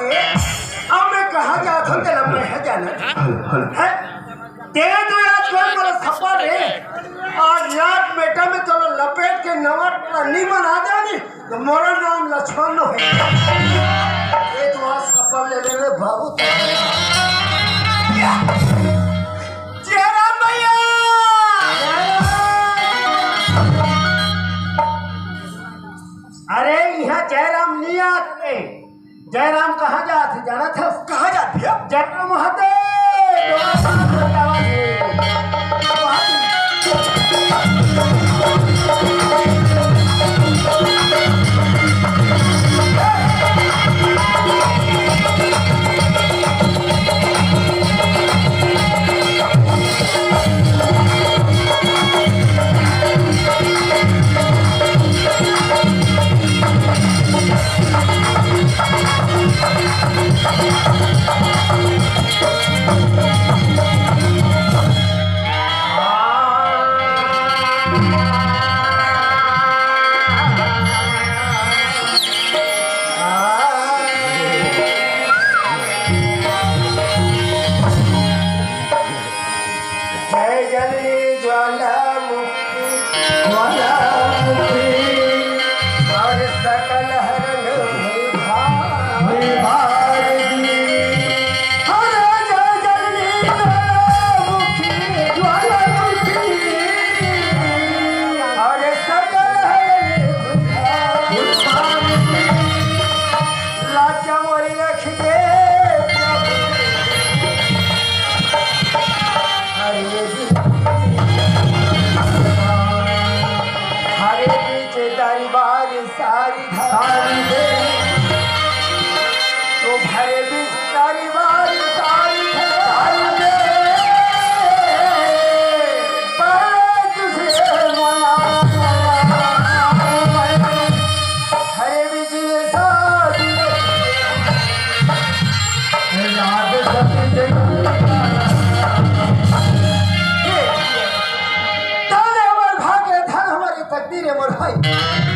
के अब मैं कहाँ जात हूँ तेरा मैं है जाना है तेरे तो आज कोई मेरा सफर है आज रात बेटा में चलो लपेट के नमक नहीं बना दे नहीं तो मोरा नाम लक्ष्मण है ये तो आज सफर ले ले बाबू जयराम भैया अरे यहाँ जयराम नहीं आते जयराम कहाँ जाते जाना था कहाँ जाती है जयराम महते भाग्य धन हमारी तकदीर है मोर भाई